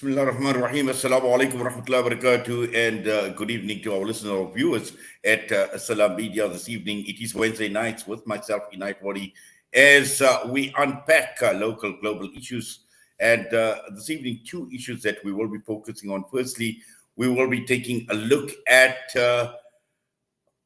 Bismillah ar-Rahman ar-Rahim. Assalamu alaikum wa rahmatullahi wa barakatuh. And good evening to our listeners or viewers at Salam Media this evening. It is Wednesday nights with myself, Inayat Wadi, as we unpack local global issues. And this evening, two issues that we will be focusing on. Firstly, we will be taking a look at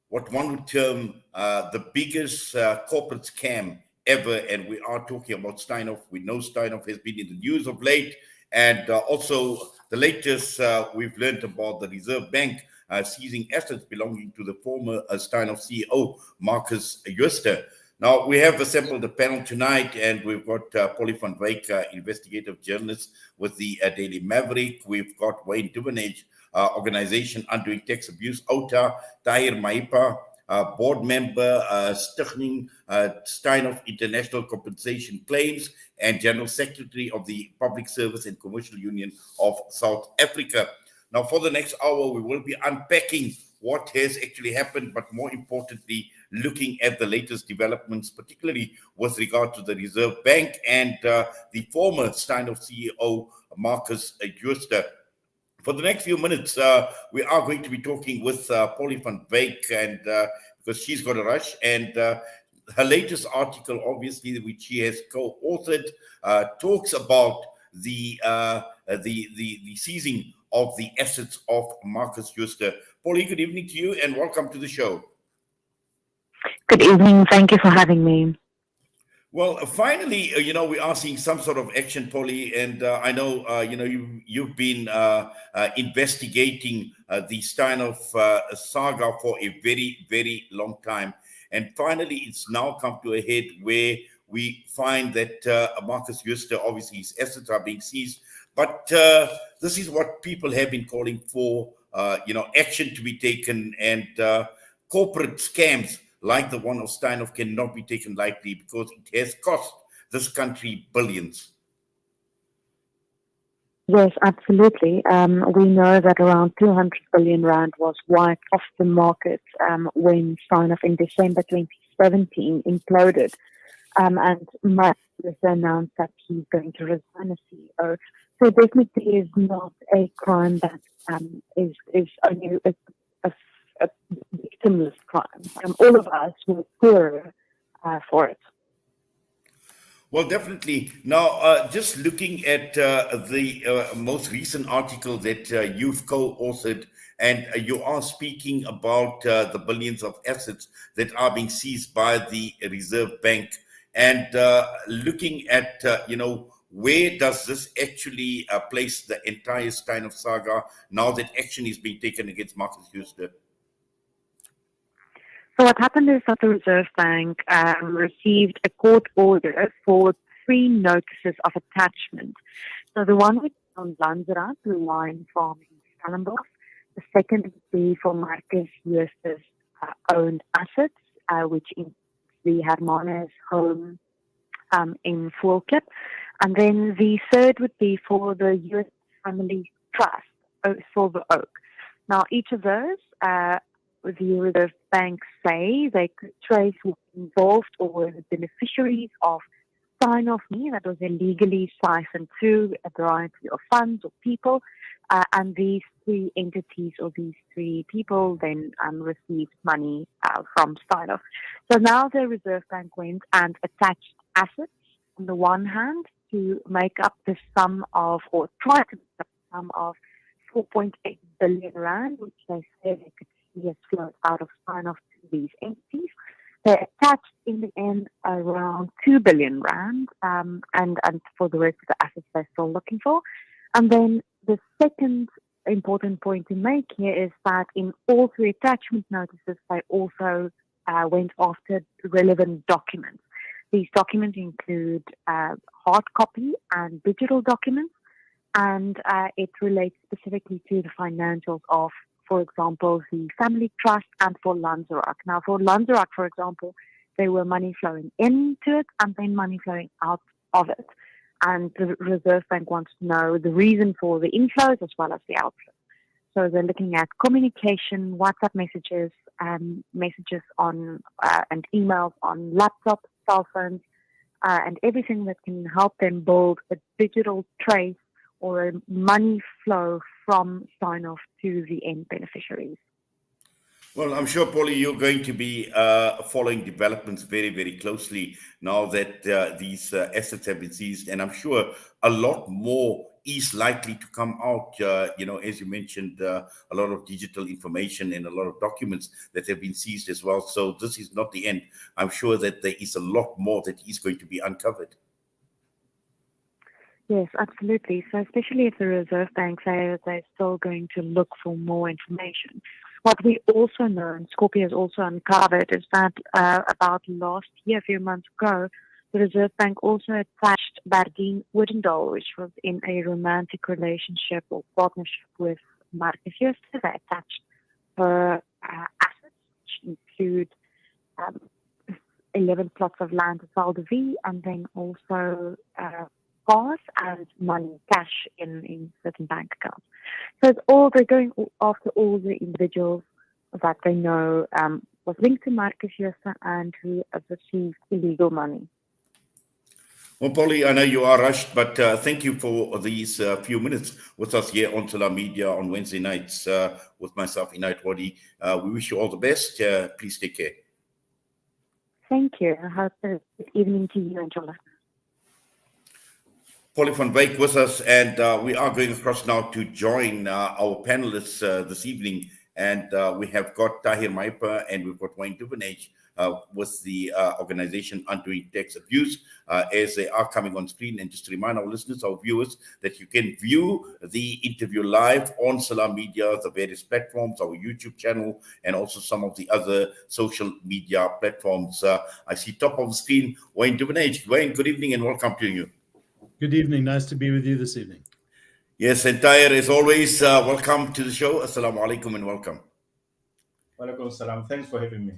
what one would term the biggest corporate scam ever. And we are talking about Steinhoff. We know Steinhoff has been in the news of late. And also the latest we've learned about the Reserve Bank seizing assets belonging to the former Steinhoff CEO, Marcus Jooste. Now, we have assembled a panel tonight, and we've got Polly van Wyk, investigative journalist with the Daily Maverick. We've got Wayne Duvenage, organization undoing tax abuse, OUTA, Tahir Maepa, board member, Stichting, Steinhoff International Compensation Claims, and General Secretary of the Public Service and Commercial Union of South Africa. Now, for the next hour, we will be unpacking what has actually happened, but more importantly, looking at the latest developments, particularly with regard to the Reserve Bank and the former Steinhoff CEO, Marcus Jooste. For the next few minutes, we are going to be talking with Polly van Wyk, and because she's got a rush, and her latest article, obviously, which she has co-authored, talks about the seizing of the assets of Marcus Jooste. Polly, good evening to you, and welcome to the show. Good evening. Thank you for having me. Well, finally, we are seeing some sort of action, Polly, and I know, you've been investigating the Steinhoff saga for a very, very long time. And finally, it's now come to a head where we find that Marcus Jooste, obviously, his assets are being seized. But this is what people have been calling for, action to be taken, and corporate scams like the one of Steinhoff cannot be taken lightly because it has cost this country billions. Yes, absolutely. We know that around 200 billion rand was wiped off the market when Steinhoff in December 2017 imploded. And Marcus announced that he's going to resign as CEO. So definitely is not a crime that is only a victimless crime. All of us were poorer for it. Well, definitely. Now, just looking at the most recent article that you've co-authored, and you are speaking about the billions of assets that are being seized by the Reserve Bank, and looking at, where does this actually place the entire Steinhoff saga now that action is being taken against Marcus Jooste? So what happened is that the Reserve Bank received a court order for 3 notices of attachment. So the one was on Lanzarote, the wine farm in Stellenbosch. The second would be for Marcus Jooste's owned assets, which includes the Hermanus home in Voorkip. And then the third would be for the U.S. Family Trust, Silver Oak. Now, each of those, the Reserve Bank say they could trace who was involved or were the beneficiaries of Steinhoff money that was illegally siphoned through a variety of funds or people. And these 3 entities or these 3 people then received money from Steinhoff. So now the Reserve Bank went and attached assets on the one hand to make up the sum of, or try to make up the sum of 4.8 billion rand, which they say they could see has flowed out of Steinhoff to these entities. They attached in the end around 2 billion rand, and for the rest of the assets they're still looking for. And then the second important point to make here is that in all 3 attachment notices, they also went after relevant documents. These documents include hard copy and digital documents, and it relates specifically to the financials of, for example, the Family Trust and for Lanzarote. Now, for Lanzarote, for example, there were money flowing into it and then money flowing out of it. And the Reserve Bank wants to know the reason for the inflows as well as the outflows. So they're looking at communication, WhatsApp messages, messages on and emails on laptops, cell phones, and everything that can help them build a digital trace or a money flow from Steinhoff to the end beneficiaries. Well, I'm sure, Polly, you're going to be following developments very, very closely now that these assets have been seized. And I'm sure a lot more is likely to come out. As you mentioned, a lot of digital information and a lot of documents that have been seized as well. So this is not the end. I'm sure that there is a lot more that is going to be uncovered. Yes, absolutely. So especially if the Reserve Bank say that they're still going to look for more information. What we also know, and Scorpio has also uncovered, is that about last year, a few months ago, the Reserve Bank also attached Bardine Woodendal, which was in a romantic relationship or partnership with Marcus Jooste. They attached her assets, which include 11 plots of land at Val de Vie, and then also cars and money, cash in certain bank accounts. So it's all, they're going after all the individuals that they know was linked to Marcus Jooste and who have received illegal money. Well, Polly, I know you are rushed, but thank you for these few minutes with us here on Salam Media on Wednesday nights with myself, Inait Wadi. We wish you all the best. Please take care. Thank you. I hope good evening to you and your listeners. Polly van Wyk with us, and we are going across now to join our panelists this evening. And we have got Tahir Maepa and we've got Wayne Duvenage with the organization Undoing Tax Abuse as they are coming on screen. And just to remind our listeners, our viewers, that you can view the interview live on Salam Media, the various platforms, our YouTube channel, and also some of the other social media platforms. I see top of the screen, Wayne Duvenage. Wayne, good evening and welcome to you. Good evening. Nice to be with you this evening. Yes, and Tahir, as always, welcome to the show. Assalamu alaikum and welcome. Walaikum salam. Thanks for having me.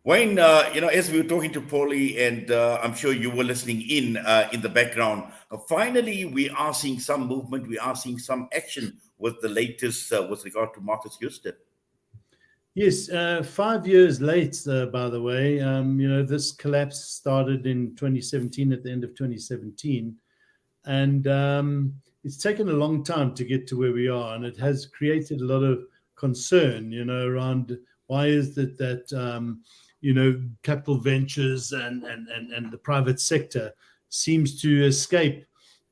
Wayne, as we were talking to Polly, and I'm sure you were listening in the background, finally we are seeing some movement, we are seeing some action with the latest with regard to Marcus Jooste. Yes, 5 years late, by the way. This collapse started in 2017, at the end of 2017. And it's taken a long time to get to where we are. And it has created a lot of concern, around why is it that, capital ventures and the private sector seems to escape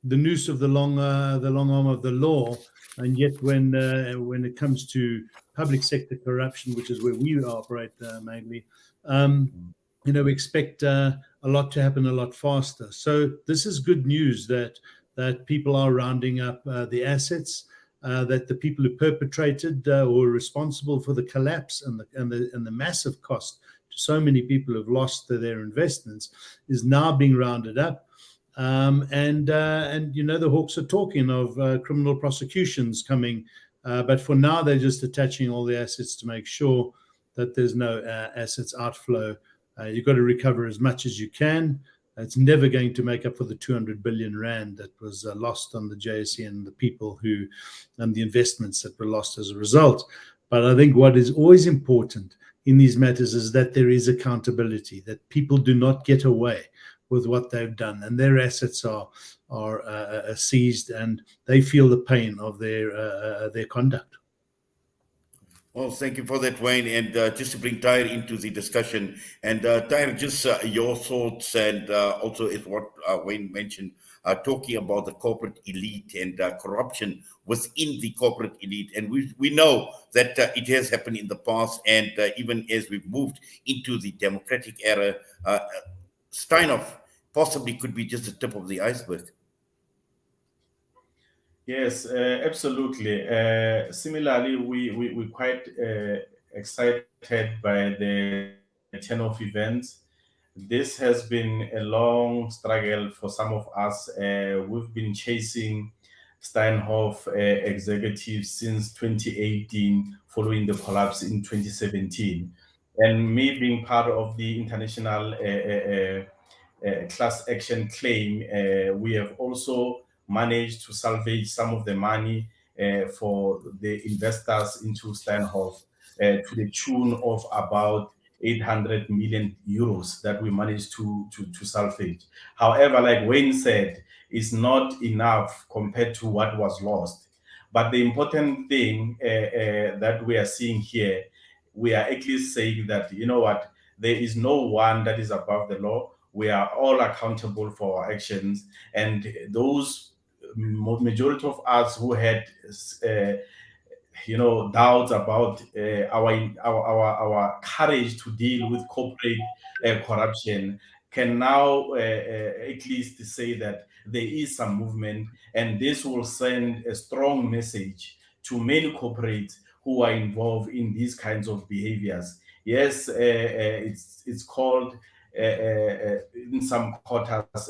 the noose of the long arm of the law. And yet when it comes to public sector corruption, which is where we operate mainly, we expect a lot to happen a lot faster. So this is good news that people are rounding up the assets, that the people who perpetrated or were responsible for the collapse and the massive cost to so many people who've lost their investments is now being rounded up. The hawks are talking of criminal prosecutions coming, but for now they're just attaching all the assets to make sure that there's no assets outflow. You've got to recover as much as you can. It's never going to make up for the 200 billion rand that was lost on the JSE and the people and the investments that were lost as a result. But I think what is always important in these matters is that there is accountability, that people do not get away with what they've done, and their assets are seized, and they feel the pain of their conduct. Well, thank you for that, Wayne. And just to bring Tahir into the discussion, and Tahir, just your thoughts, and also is what Wayne mentioned, talking about the corporate elite and corruption within the corporate elite. And we know that it has happened in the past, and even as we've moved into the democratic era, Steinhoff possibly could be just the tip of the iceberg. Yes, absolutely. Similarly, we're quite excited by the turn of events. This has been a long struggle for some of us. We've been chasing Steinhoff executives since 2018, following the collapse in 2017. And me being part of the international class action claim, we have also managed to salvage some of the money for the investors into Steinhoff to the tune of about 800 million euros that we managed to salvage. However, like Wayne said, is not enough compared to what was lost. But the important thing that we are seeing here, we are at least saying that, you know what, there is no one that is above the law. We are all accountable for our actions. And those majority of us who had doubts about our courage to deal with corporate corruption can now at least say that there is some movement, and this will send a strong message to many corporates who are involved in these kinds of behaviors. Yes, it's called in some quarters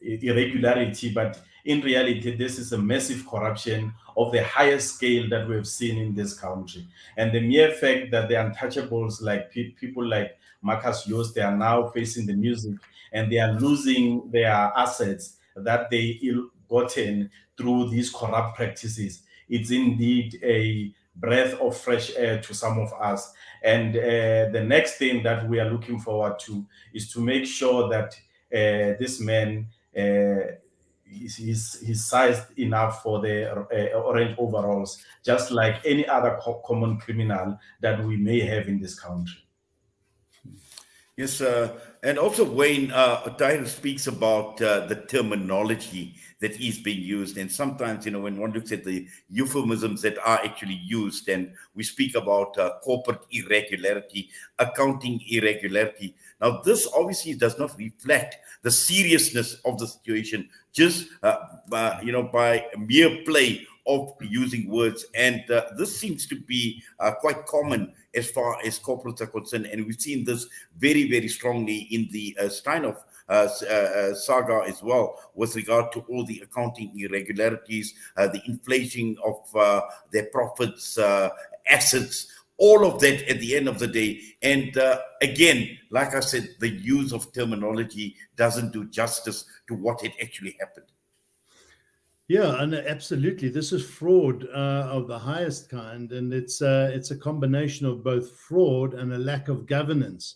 irregularity, but in reality, this is a massive corruption of the highest scale that we've seen in this country. And the mere fact that the untouchables, like people like Marcus Joost, they are now facing the music and they are losing their assets that they ill-gotten through these corrupt practices. It's indeed a breath of fresh air to some of us. And the next thing that we are looking forward to is to make sure that this man he's sized enough for the orange overalls, just like any other common criminal that we may have in this country. Yes, and also Wayne, Tahir speaks about the terminology that is being used, and sometimes, when one looks at the euphemisms that are actually used, and we speak about corporate irregularity, accounting irregularity. Now, this obviously does not reflect the seriousness of the situation, just by mere play of using words, and this seems to be quite common as far as corporates are concerned, and we've seen this very, very strongly in the Steinhoff saga as well, with regard to all the accounting irregularities, the inflation of their profits, assets, all of that at the end of the day. And again, like I said, the use of terminology doesn't do justice to what had actually happened. Yeah, and absolutely, this is fraud of the highest kind, and it's a combination of both fraud and a lack of governance.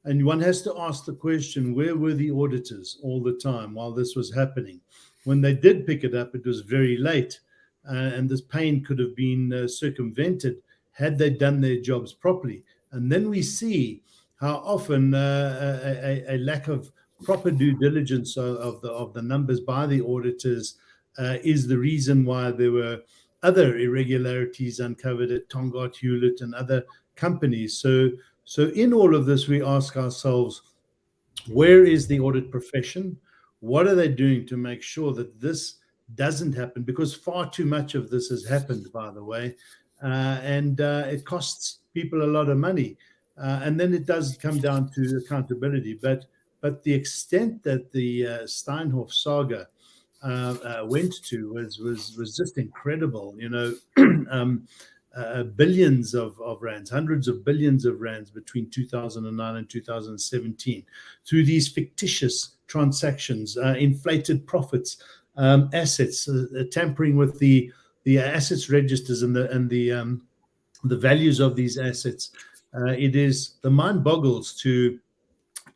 And one has to ask the question: where were the auditors all the time while this was happening? When they did pick it up, it was very late, and this pain could have been circumvented had they done their jobs properly. And then we see how often a lack of proper due diligence of the numbers by the auditors is the reason why there were other irregularities uncovered at Tongaat, Hewlett, and other companies. So in all of this, we ask ourselves, where is the audit profession? What are they doing to make sure that this doesn't happen? Because far too much of this has happened, by the way, and it costs people a lot of money. And then it does come down to accountability. But the extent that the Steinhoff saga went to was just incredible. Billions of rands, hundreds of billions of rands between 2009 and 2017 through these fictitious transactions, inflated profits, assets, tampering with the assets registers and the values of these assets. The mind boggles to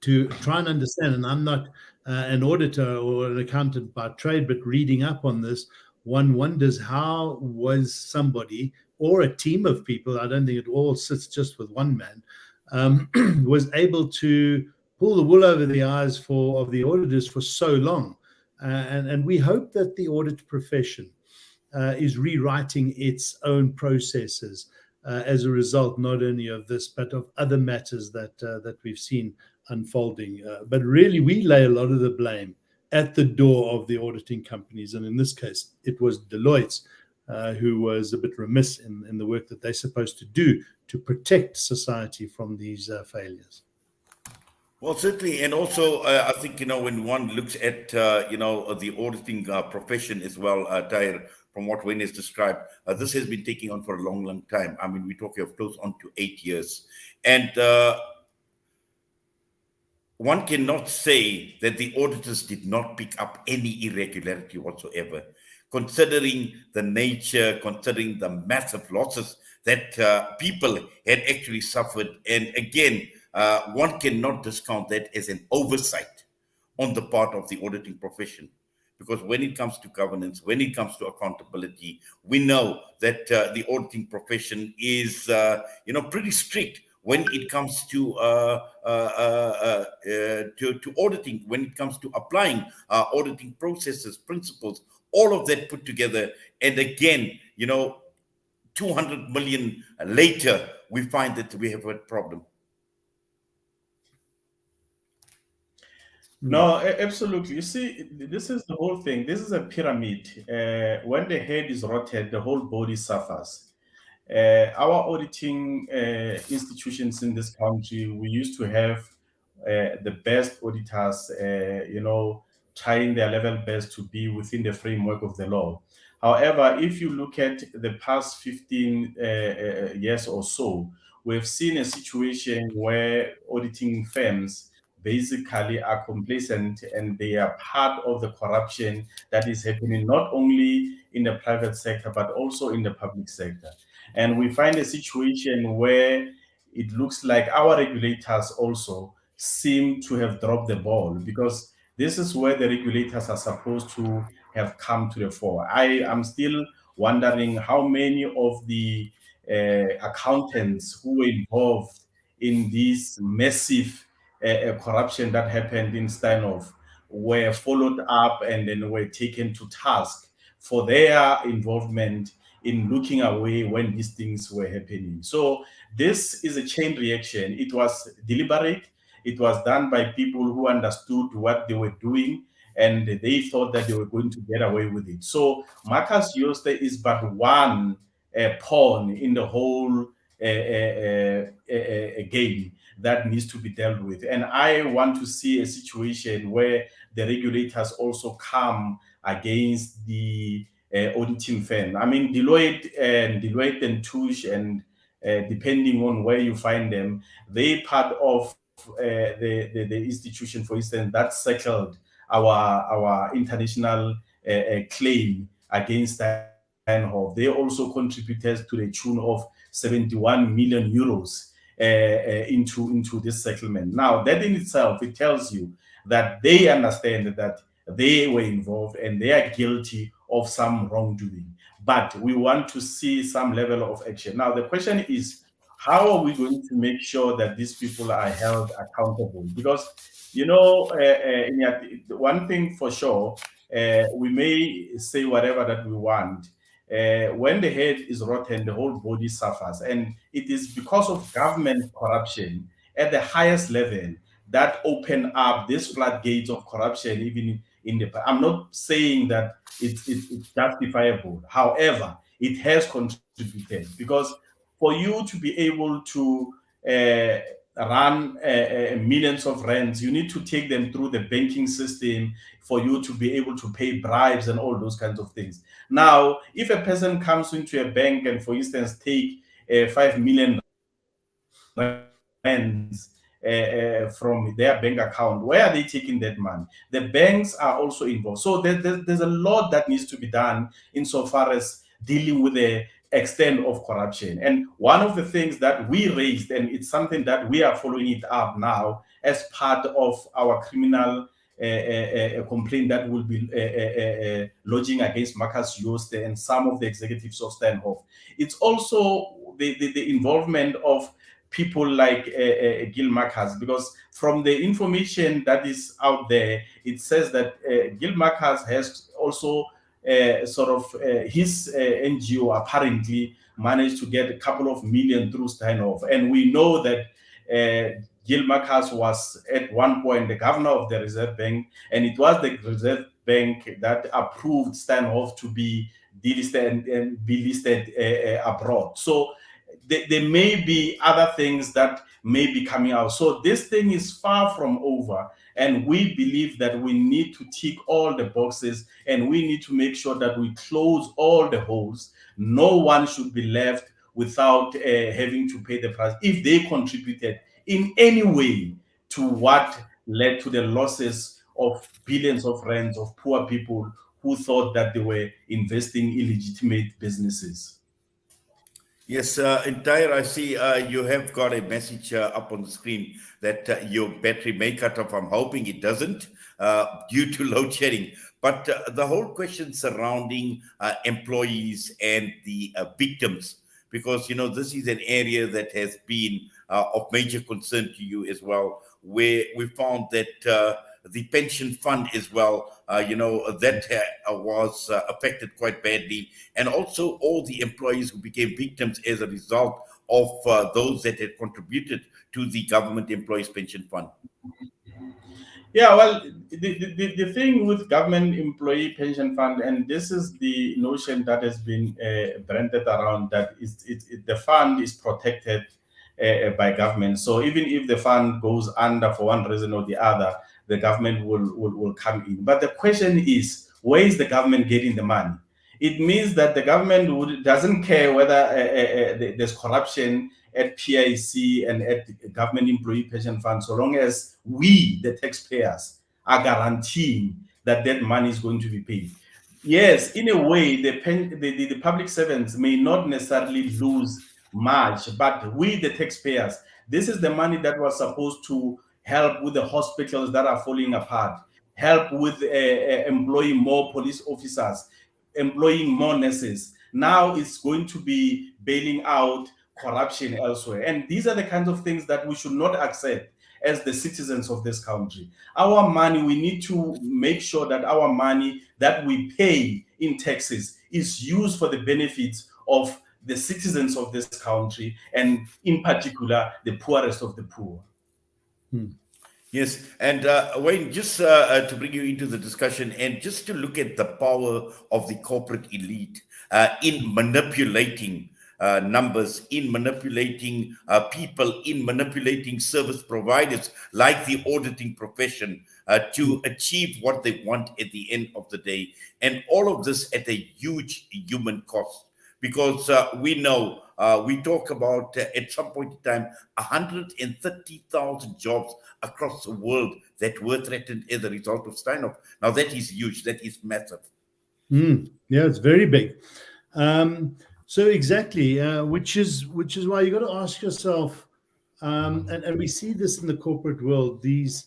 try and understand, and I'm not an auditor or an accountant by trade, but reading up on this, one wonders how was somebody or a team of people, I don't think it all sits just with one man, was able to pull the wool over the eyes of the auditors for so long. And we hope that the audit profession is rewriting its own processes as a result, not only of this, but of other matters that we've seen unfolding. But really, we lay a lot of the blame at the door of the auditing companies. And in this case, it was Deloitte who was a bit remiss in the work that they're supposed to do to protect society from these failures. Well, certainly. And also, I think, when one looks at, the auditing profession as well, Tahir, from what Wayne has described, this has been taking on for a long, long time. I mean, we're talking of close on to 8 years. And one cannot say that the auditors did not pick up any irregularity whatsoever, considering the nature, considering the massive losses that people had actually suffered. And again, one cannot discount that as an oversight on the part of the auditing profession. Because when it comes to governance, when it comes to accountability, we know that the auditing profession is, pretty strict when it comes to auditing, when it comes to applying auditing processes, principles, all of that put together. And again, 200 million later, we find that we have a problem. No, absolutely. You see, this is the whole thing. This is a pyramid. When the head is rotted, the whole body suffers. Our auditing institutions in this country, we used to have the best auditors, trying their level best to be within the framework of the law. However, if you look at the past 15 years or so, we've seen a situation where auditing firms basically are complacent and they are part of the corruption that is happening not only in the private sector but also in the public sector. And we find a situation where it looks like our regulators also seem to have dropped the ball, because this is where the regulators are supposed to have come to the fore. I am still wondering how many of the accountants who were involved in this massive corruption that happened in Steinhoff were followed up and then were taken to task for their involvement in looking away when these things were happening. So this is a chain reaction. It was deliberate. It was done by people who understood what they were doing, and they thought that they were going to get away with it. So Marcus Jooste is but one pawn in the whole game that needs to be dealt with. And I want to see a situation where the regulators also come against the auditing firm. I mean, Deloitte and Touche, and depending on where you find them, they part of the institution, for instance, that settled our international claim against Steinhoff. They also contributed to the tune of 71 million euros into this settlement. Now, that in itself, it tells you that they understand that they were involved and they are guilty of some wrongdoing. But we want to see some level of action. Now, the question is, how are we going to make sure that these people are held accountable? Because, one thing for sure, we may say whatever that we want. When the head is rotten, the whole body suffers. And it is because of government corruption at the highest level that open up these floodgates of corruption, even in the. I'm not saying that it's justifiable. However, it has contributed, because for you to be able to run millions of rands, you need to take them through the banking system for you to be able to pay bribes and all those kinds of things. Now, if a person comes into a bank and, for instance, take 5 million rands from their bank account, where are they taking that money? The banks are also involved. So there's a lot that needs to be done insofar as dealing with the extent of corruption. And one of the things that we raised, and it's something that we are following it up now as part of our criminal complaint that will be lodging against Marcus Jooste and some of the executives of Steinhoff. It's also the involvement of people like Gil Marcus, because from the information that is out there, it says that Gil Marcus has also his NGO apparently managed to get a couple of million through Steinhoff. And we know that Gil Marcus was at one point the governor of the Reserve Bank, and it was the Reserve Bank that approved Steinhoff to be delisted and be listed abroad. So there may be other things that may be coming out. So this thing is far from over. And we believe that we need to tick all the boxes, and we need to make sure that we close all the holes. No one should be left without having to pay the price if they contributed in any way to what led to the losses of billions of rands of poor people who thought that they were investing in legitimate businesses. Yes, in Tahir, I see you have got a message up on the screen that your battery may cut off. I'm hoping it doesn't. due to load shedding. But the whole question surrounding employees and the victims, because, this is an area that has been of major concern to you as well, where we found that the pension fund as well, that was affected quite badly. And also all the employees who became victims as a result of those that had contributed to the government employees pension fund. Yeah, well, the thing with government employee pension fund, and this is the notion that has been branded around, that the fund is protected by government. So even if the fund goes under for one reason or the other, the government will come in. But the question is, where is the government getting the money? It means that the government doesn't care whether there's corruption at PIC and at the government employee pension fund, so long as we, the taxpayers, are guaranteeing that that money is going to be paid. Yes, in a way, the public servants may not necessarily lose much, but we, the taxpayers, this is the money that was supposed to help with the hospitals that are falling apart, help with employing more police officers, employing more nurses. Now it's going to be bailing out corruption elsewhere. And these are the kinds of things that we should not accept as the citizens of this country. Our money, we need to make sure that our money that we pay in taxes is used for the benefits of the citizens of this country, and in particular, the poorest of the poor. Yes, and Wayne, just to bring you into the discussion and just to look at the power of the corporate elite in manipulating numbers, in manipulating people, in manipulating service providers like the auditing profession to achieve what they want at the end of the day. And all of this at a huge human cost, because we know, we talk about at some point in time, 130,000 jobs across the world that were threatened as a result of Steinhoff. Now that is huge, that is massive. Yeah, it's very big. So exactly, which is why you got to ask yourself, and we see this in the corporate world. These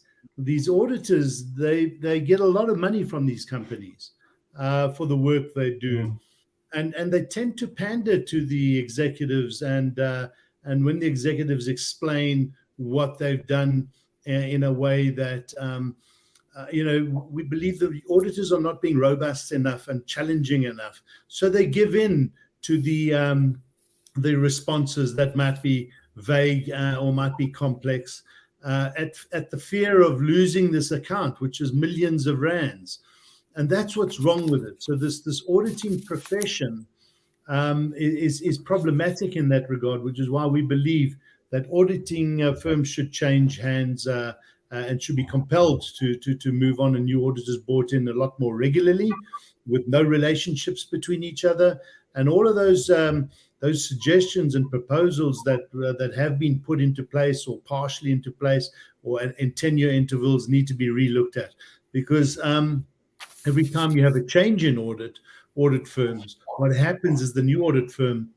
auditors, they get a lot of money from these companies for the work they do, and they tend to pander to the executives, and when the executives explain what they've done in a way that we believe that the auditors are not being robust enough and challenging enough, so they give in to the responses that might be vague or might be complex at the fear of losing this account, which is millions of rands. And that's what's wrong with it. So this auditing profession is problematic in that regard, which is why we believe that auditing firms should change hands and should be compelled to move on, and new auditors brought in a lot more regularly, with no relationships between each other. And all of those suggestions and proposals that have been put into place or partially into place or in 10-year intervals need to be relooked at, because every time you have a change in audit firms, what happens is the new audit firm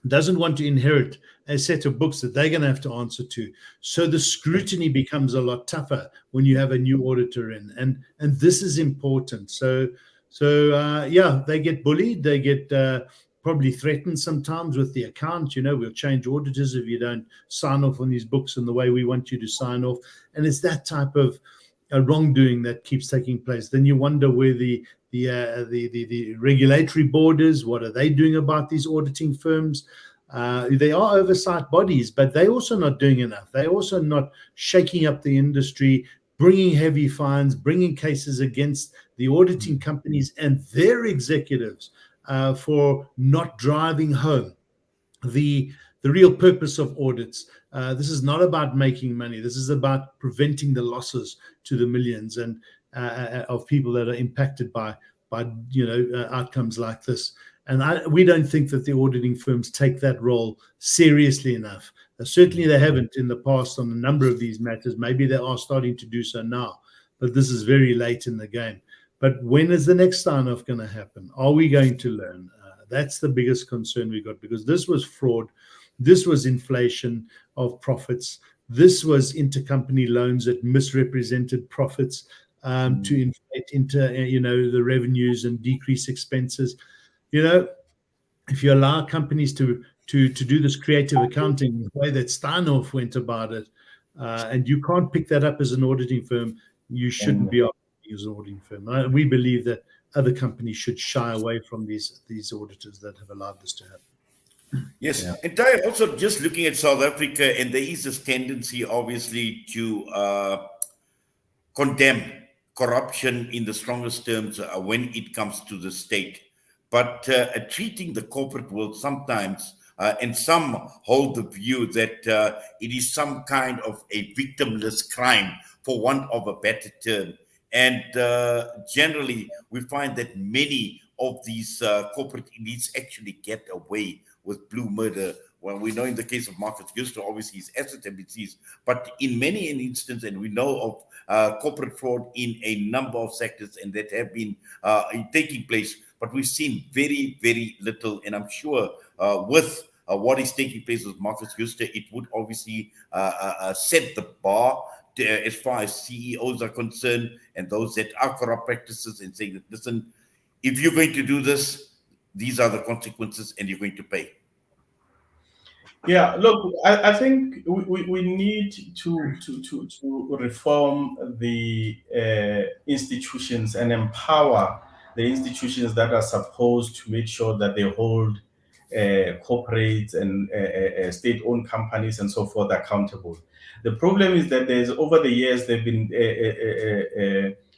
doesn't want to inherit a set of books that they're going to have to answer to. So the scrutiny becomes a lot tougher when you have a new auditor in, and this is important. So they get bullied, they get probably threatened sometimes with the account. We'll change auditors if you don't sign off on these books in the way we want you to sign off. And it's that type of wrongdoing that keeps taking place. Then you wonder where the regulatory board is. What are they doing about these auditing firms? They are oversight bodies, but they're also not doing enough. They're also not shaking up the industry, bringing heavy fines, bringing cases against the auditing companies and their executives for not driving home the real purpose of audits. This is not about making money. This is about preventing the losses to the millions and of people that are impacted by outcomes like this. And we don't think that the auditing firms take that role seriously enough. Certainly they haven't in the past on a number of these matters. Maybe they are starting to do so now, but this is very late in the game. But when is the next Steinhoff going to happen? Are we going to learn? That's the biggest concern we got, because this was fraud. This was inflation of profits. This was intercompany loans that misrepresented profits. to inflate into the revenues and decrease expenses. If you allow companies to do this creative accounting the way that Steinhoff went about it, and you can't pick that up as an auditing firm, you shouldn't be operating as an auditing firm. We believe that other companies should shy away from these auditors that have allowed this to happen. Yes, and Tahir, also just looking at South Africa, and there is this tendency, obviously, to condemn corruption in the strongest terms when it comes to the state. But treating the corporate world sometimes, and some hold the view that it is some kind of a victimless crime, for want of a better term. And generally, we find that many of these corporate elites actually get away with blue murder. Well, we know in the case of Marcus Gusto, obviously his assets have been seized, but in many instances, and we know of corporate fraud in a number of sectors, and that have been taking place, but we've seen very, very little. And I'm sure with what is taking place with Marcus Gusto, it would obviously set the bar as far as CEOs are concerned, and those that are corrupt practices, and saying that, listen, if you're going to do this, these are the consequences, and you're going to pay. Yeah, look, I think we need to reform the institutions and empower the institutions that are supposed to make sure that they hold corporates and state-owned companies and so forth accountable. The problem is that over the years, there've been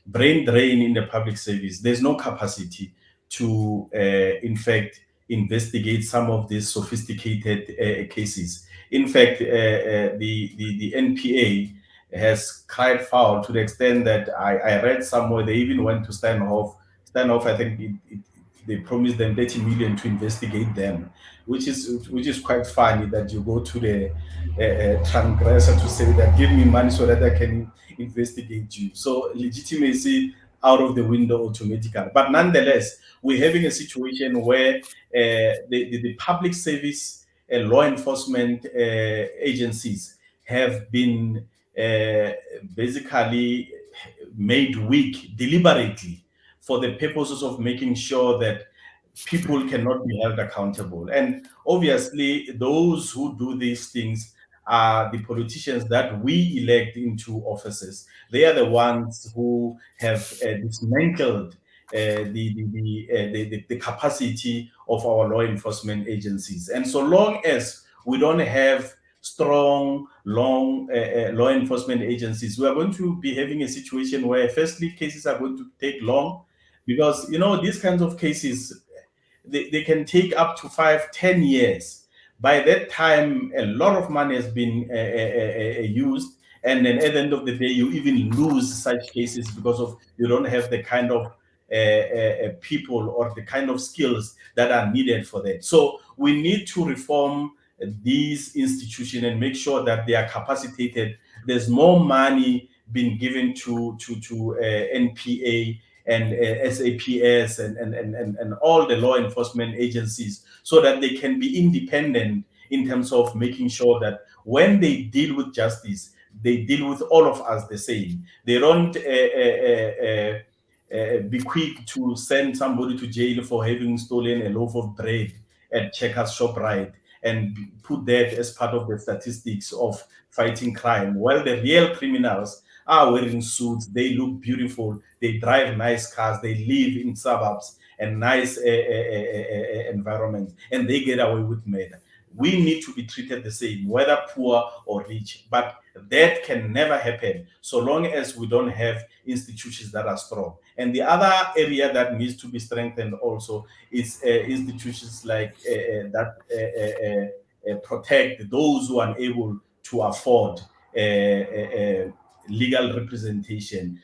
brain drain in the public service. There's no capacity to, in fact, investigate some of these sophisticated cases. In fact, the NPA has cried foul to the extent that I read somewhere they even went to Steinhoff. Steinhoff, I think they promised them 30 million to investigate them, which is quite funny that you go to the transgressor to say that give me money so that I can investigate you. So legitimacy out of the window automatically. But nonetheless, we're having a situation where the public service law enforcement agencies have been basically made weak deliberately for the purposes of making sure that people cannot be held accountable. And obviously, those who do these things are the politicians that we elect into offices. They are the ones who have dismantled the capacity of our law enforcement agencies. And so long as we don't have strong, law enforcement agencies, we are going to be having a situation where, firstly, cases are going to take long, because these kinds of cases, they can take up to 5-10 years. By that time, a lot of money has been used, and then at the end of the day, you even lose such cases because you don't have the kind of people or the kind of skills that are needed for that. So we need to reform these institutions and make sure that they are capacitated. There's more money being given to NPA and SAPS and all the law enforcement agencies, so that they can be independent in terms of making sure that when they deal with justice, they deal with all of us the same. They don't be quick to send somebody to jail for having stolen a loaf of bread at Checkers ShopRite and put that as part of the statistics of fighting crime. Well, the real criminals are wearing suits, they look beautiful, they drive nice cars, they live in suburbs and nice environments, and they get away with murder. We need to be treated the same, whether poor or rich, but that can never happen so long as we don't have institutions that are strong. And the other area that needs to be strengthened also is institutions like that protect those who are unable to afford legal representation.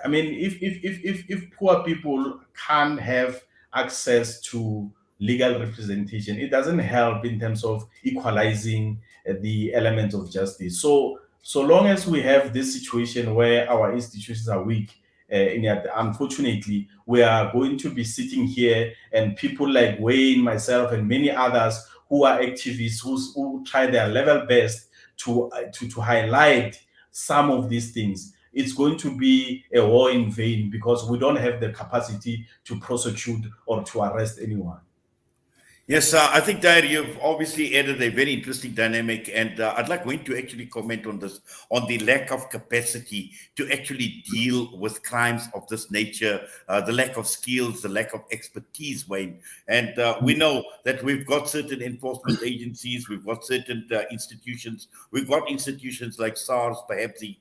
I mean, if poor people can't have access to legal representation, it doesn't help in terms of equalizing the elements of justice. So long as we have this situation where our institutions are weak, unfortunately, we are going to be sitting here, and people like Wayne, myself, and many others who are activists who try their level best to highlight some of these things. it's going to be a war in vain because we don't have the capacity to prosecute or to arrest anyone. Yes, I think that you've obviously added a very interesting dynamic, and I'd like Wayne to actually comment on this, on the lack of capacity to actually deal with crimes of this nature, the lack of skills, the lack of expertise, Wayne. And we know that we've got certain enforcement agencies, we've got certain institutions, we've got institutions like SARS, perhaps the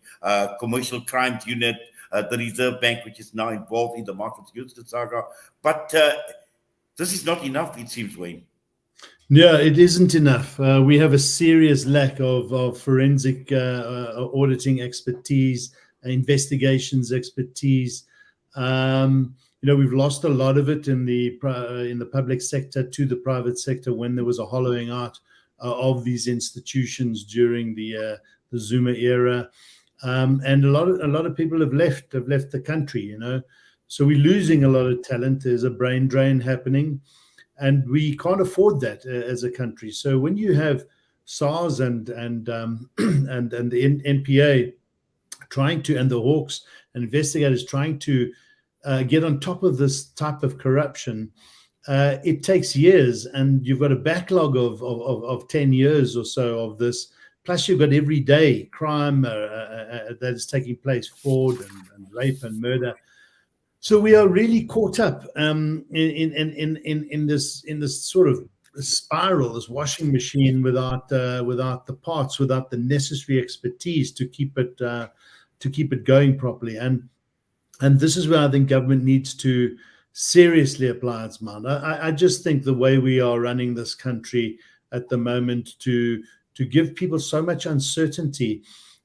Commercial Crimes Unit, the Reserve Bank, which is now involved in the Market Security saga, but this is not enough, it seems, Wayne. Yeah, it isn't enough. We have a serious lack of forensic auditing expertise, investigations expertise. We've lost a lot of it in the public sector to the private sector when there was a hollowing out of these institutions during the Zuma era, and a lot of people have left the country. So we're losing a lot of talent. There's a brain drain happening, and we can't afford that as a country. So when you have SARS and the NPA trying to, and the Hawks and investigators trying to get on top of this type of corruption, it takes years, and you've got a backlog of 10 years or so of this. Plus, you've got everyday crime that is taking place, fraud and rape and murder. So we are really caught up in this sort of spiral, this washing machine without the parts, without the necessary expertise to keep it going properly. And this is where I think government needs to seriously apply its mind. I just think the way we are running this country at the moment to give people so much uncertainty.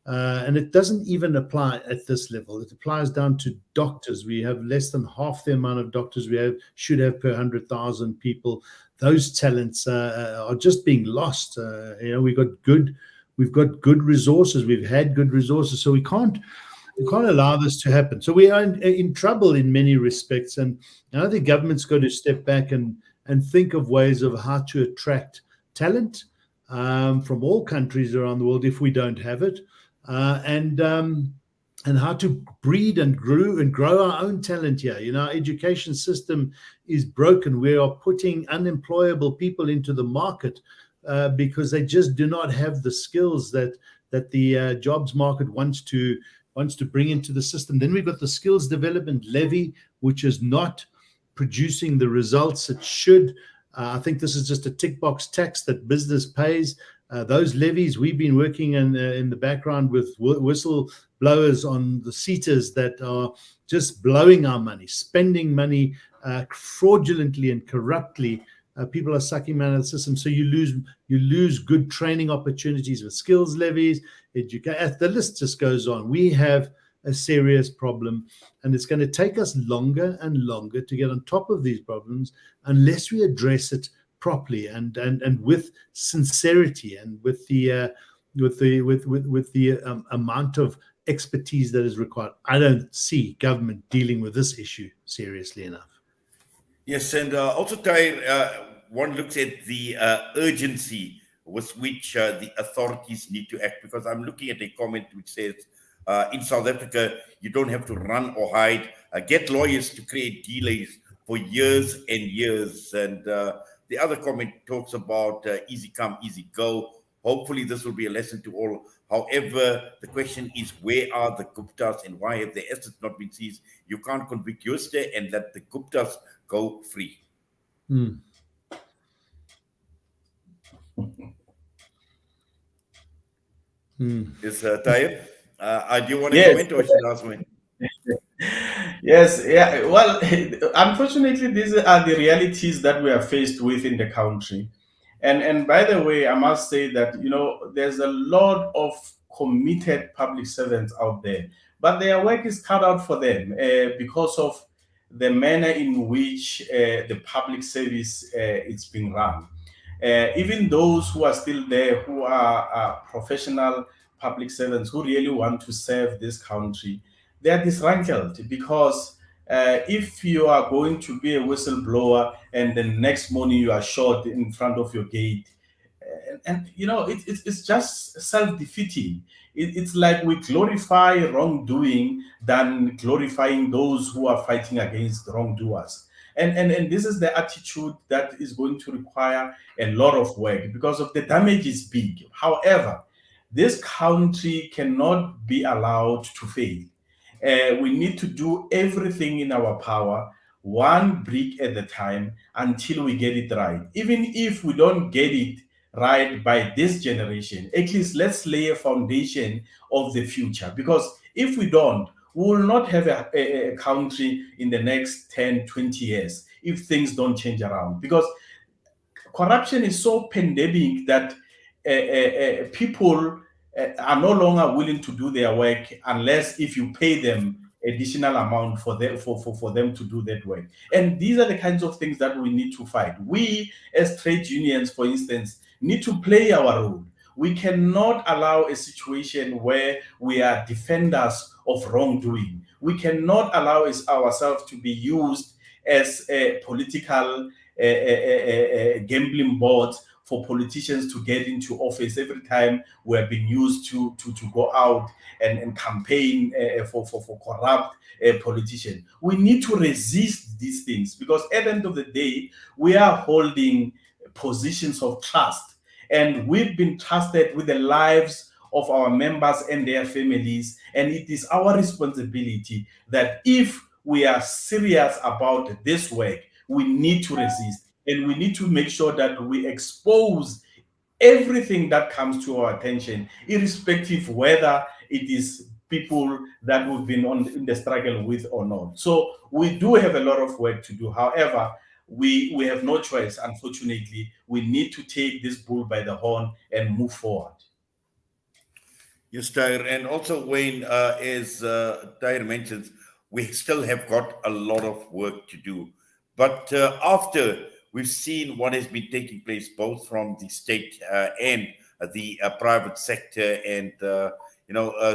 And it doesn't even apply at this level. It applies down to doctors. We have less than half the amount of doctors we should have per 100,000 people. Those talents are just being lost. We've got good resources. We've had good resources, so we can't allow this to happen. So we are in trouble in many respects, and I think government's got to step back and think of ways of how to attract talent from all countries around the world if we don't have it. And how to breed and grow our own talent here. Our education system is broken. We are putting unemployable people into the market because they just do not have the skills that the jobs market wants to bring into the system. Then we've got the skills development levy, which is not producing the results it should. I think this is just a tick box tax that business pays. Those levies, we've been working in the background with whistleblowers on the SETAs that are just blowing our money, spending money fraudulently and corruptly. People are sucking money out of the system, so you lose good training opportunities with skills levies. The list just goes on. We have a serious problem, and it's going to take us longer and longer to get on top of these problems unless we address it properly and with sincerity and with the amount of expertise that is required. I don't see government dealing with this issue seriously enough. Yes, and also, Tahir, one looks at the urgency with which the authorities need to act, because I'm looking at a comment which says, in South Africa, you don't have to run or hide. Get lawyers to create delays for years and years. And the other comment talks about easy come, easy go. Hopefully, this will be a lesson to all. However, the question is, where are the Guptas and why have their assets not been seized? You can't convict Jooste and let the Guptas go free. Is Tahir? Do you want to comment, or should I ask me? Yes, yeah. Well, unfortunately, these are the realities that we are faced with in the country. And by the way, I must say that, there's a lot of committed public servants out there, but their work is cut out for them because of the manner in which the public service is being run. Even those who are still there, who are professional public servants who really want to serve this country, they are disgruntled because if you are going to be a whistleblower and the next morning you are shot in front of your gate, and it's just self-defeating. it's like we glorify wrongdoing than glorifying those who are fighting against wrongdoers. And this is the attitude that is going to require a lot of work because of the damage is big. However, this country cannot be allowed to fail. We need to do everything in our power, one brick at a time, until we get it right. Even if we don't get it right by this generation, at least let's lay a foundation of the future. Because if we don't, we will not have a country in the next 10, 20 years if things don't change around. Because corruption is so pandemic that people are no longer willing to do their work unless if you pay them additional amount for them to do that work. And these are the kinds of things that we need to fight. We as trade unions, for instance, need to play our role. We cannot allow a situation where we are defenders of wrongdoing. We cannot allow ourselves to be used as a political gambling board for politicians to get into office. Every time we are being used to go out and campaign for corrupt politicians. We need to resist these things because at the end of the day, we are holding positions of trust, and we've been trusted with the lives of our members and their families, and it is our responsibility that if we are serious about this work, we need to resist, and we need to make sure that we expose everything that comes to our attention, irrespective whether it is people that we've been in the struggle with or not. So we do have a lot of work to do. However, we have no choice, unfortunately. We need to take this bull by the horn and move forward. Yes, Tahir. And also, Wayne, as Tahir mentions, we still have got a lot of work to do. But after we've seen what has been taking place, both from the state and the private sector, and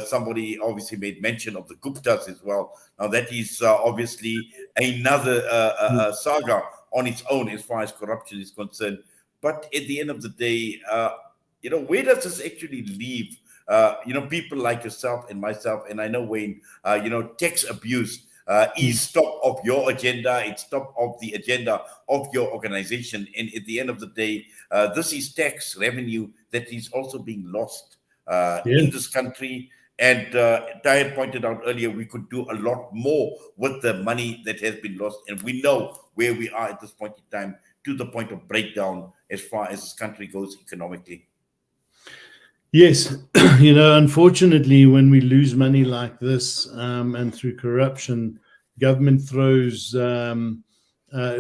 somebody obviously made mention of the Guptas as well. Now that is obviously another saga on its own as far as corruption is concerned. But at the end of the day, where does this actually leave? People like yourself and myself, and I know, Wayne, tax abuse is top of your agenda. It's top of the agenda of your organization. And at the end of the day, this is tax revenue that is also being lost in this country. And Tahir pointed out earlier, we could do a lot more with the money that has been lost. And we know where we are at this point in time, to the point of breakdown as far as this country goes economically. Yes, unfortunately, when we lose money like this and through corruption, government throws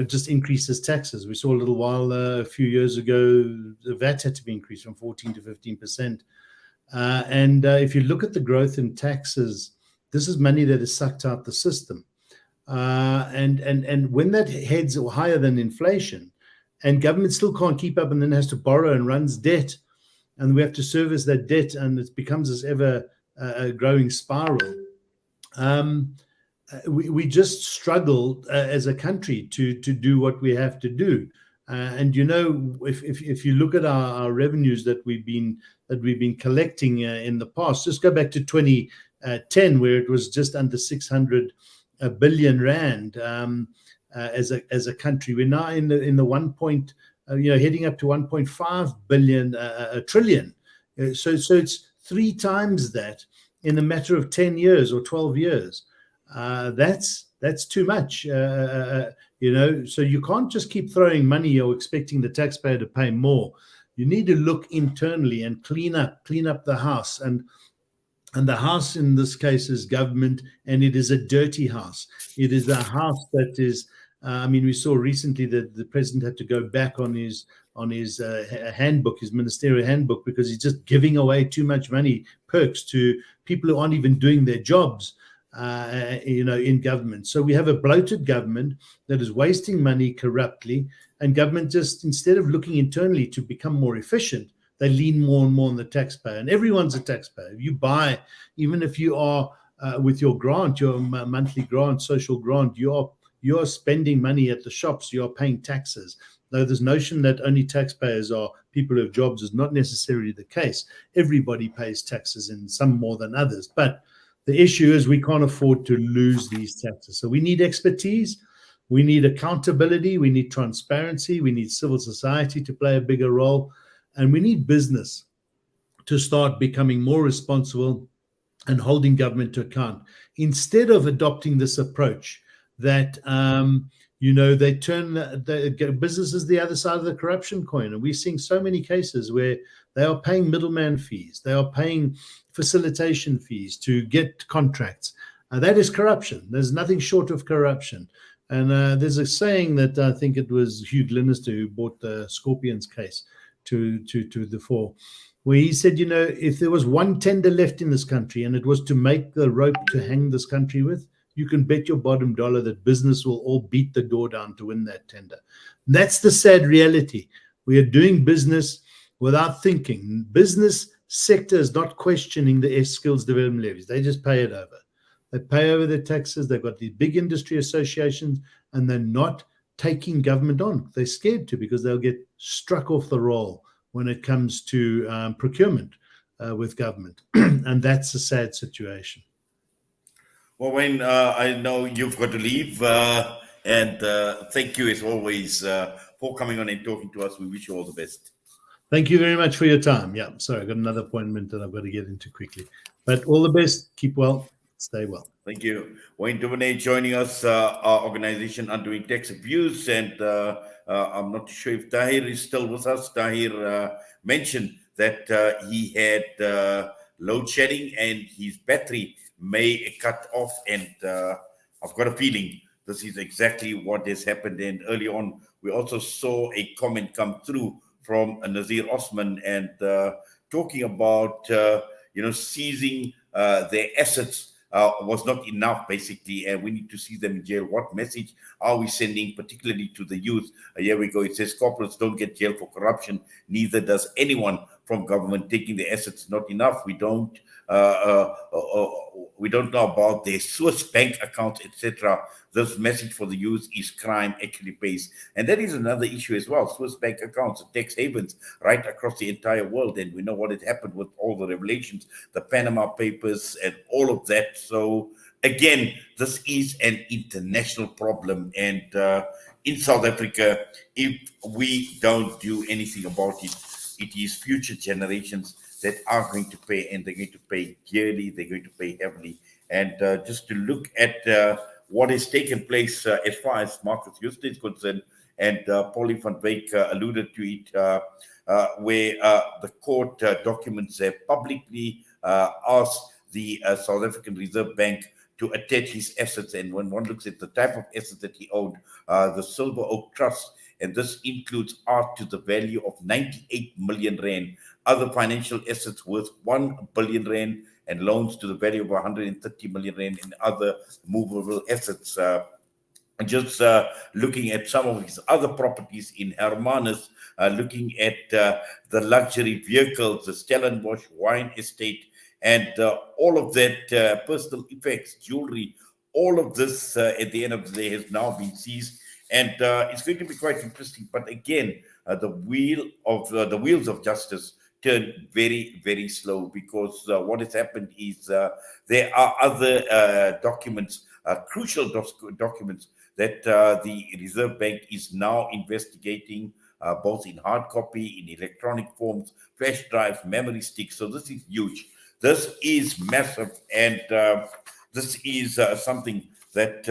just increases taxes. We saw a little while, a few years ago, the VAT had to be increased from 14 to 15%. And if you look at the growth in taxes, this is money that is sucked out the system. And when that heads higher than inflation, and government still can't keep up and then has to borrow and runs debt, and we have to service that debt, and it becomes this ever growing spiral. We just struggle as a country to do what we have to do. And if you look at our revenues that we've been collecting in the past, just go back to 2010, where it was just under 600 billion rand as a country. We're now in the 1 point. Heading up to 1.5 billion trillion. So it's 3 times that in a matter of 10 years or 12 years. That's too much. So you can't just keep throwing money or expecting the taxpayer to pay more. You need to look internally and clean up the house. And the house in this case is government, and it is a dirty house. It is a house that is. We saw recently that the president had to go back on his handbook, his ministerial handbook, because he's just giving away too much money, perks, to people who aren't even doing their jobs, in government. So we have a bloated government that is wasting money corruptly, and government just, instead of looking internally to become more efficient, they lean more and more on the taxpayer. And everyone's a taxpayer. If you buy, even if you are with your grant, your monthly grant, social grant, you're spending money at the shops, you're paying taxes. Though this notion that only taxpayers are people who have jobs is not necessarily the case. Everybody pays taxes, and some more than others. But the issue is we can't afford to lose these taxes. So we need expertise. We need accountability. We need transparency. We need civil society to play a bigger role. And we need business to start becoming more responsible and holding government to account, instead of adopting this approach that they turn the businesses the other side of the corruption coin. And we're seeing so many cases where they are paying middleman fees, they are paying facilitation fees to get contracts. That is corruption. There's nothing short of corruption. And there's a saying that I think it was Hugh Glenister who brought the Scorpions case to the fore, where he said, if there was one tender left in this country and it was to make the rope to hang this country with, you can bet your bottom dollar that business will all beat the door down to win that tender. And that's the sad reality. We are doing business without thinking. Business sector is not questioning the skills development levies. They just pay it over. They pay over their taxes. They've got these big industry associations, and they're not taking government on. They're scared to, because they'll get struck off the roll when it comes to procurement with government. And that's a sad situation. Well, Wayne, I know you've got to leave, and thank you as always for coming on and talking to us. We wish you all the best. Thank you very much for your time. Yeah, sorry, I've got another appointment that I've got to get into quickly. But all the best. Keep well. Stay well. Thank you. Wayne Duvenage joining us, our organization Undoing Tax Abuse. And I'm not sure if Tahir is still with us. Tahir mentioned that he had load shedding and his battery may cut off. And I've got a feeling this is exactly what has happened. And early on, we also saw a comment come through from Nazir Osman and talking about, seizing their assets was not enough, basically, and we need to see them in jail. What message are we sending, particularly to the youth? Here we go. It says corporates don't get jailed for corruption. Neither does anyone from government. Taking the assets not enough. We don't know about their Swiss bank accounts, etc. This message for the youth is crime actually pays. And that is another issue as well. Swiss bank accounts, tax havens right across the entire world. And we know what had happened with all the revelations, the Panama Papers and all of that. So again, this is an international problem. And in South Africa, if we don't do anything about it, it is future generations that are going to pay, and they're going to pay dearly, they're going to pay heavily. And just to look at what has taken place as far as Marcus Houston is concerned, and Paulie van Wyk alluded to it, where the court documents have publicly asked the South African Reserve Bank to attach his assets. And when one looks at the type of assets that he owned, the Silver Oak Trust, and this includes art to the value of 98 million rand, other financial assets worth 1 billion rand, and loans to the value of 130 million rand, and other movable assets. Just looking at some of his other properties in Hermanus, looking at the luxury vehicles, the Stellenbosch wine estate, and all of that, personal effects, jewelry, all of this at the end of the day has now been seized. And it's going to be quite interesting. But again, the wheels of justice turn very, very slow, because what has happened is there are other documents, crucial documents that the Reserve Bank is now investigating, both in hard copy, in electronic forms, flash drives, memory sticks. So this is huge. This is massive, and this is something that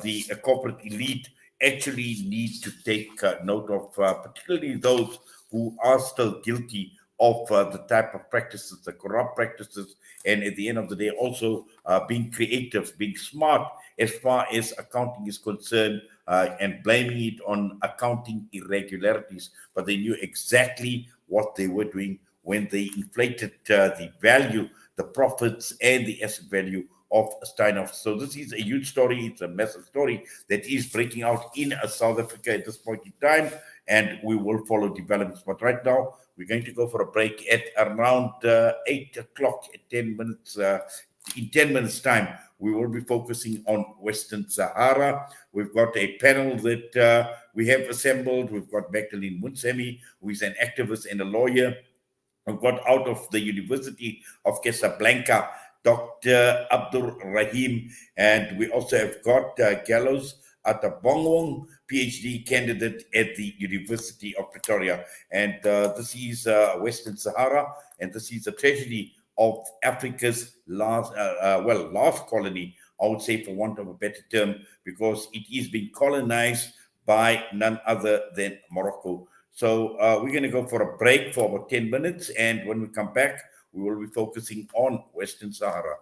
the corporate elite actually need to take note of, particularly those who are still guilty of the type of practices, the corrupt practices, and at the end of the day, also being creative, being smart as far as accounting is concerned, and blaming it on accounting irregularities. But they knew exactly what they were doing when they inflated the value, the profits, and the asset value of Steinhoff. So this is a huge story. It's a massive story that is breaking out in South Africa at this point in time, and we will follow developments. But right now, we're going to go for a break at around 8 o'clock, 10 minutes in 10 minutes' time, we will be focusing on Western Sahara. We've got a panel that we have assembled. We've got Magdalene Munsemi, who is an activist and a lawyer. We've got out of the University of Casablanca, Dr. Abdul Rahim, and we also have got Gallows Atabongwong, PhD candidate at the University of Pretoria. And this is Western Sahara, and this is a tragedy of Africa's last colony, I would say, for want of a better term, because it is being colonized by none other than Morocco. So we're going to go for a break for about 10 minutes, and when we come back, we will be focusing on Western Sahara.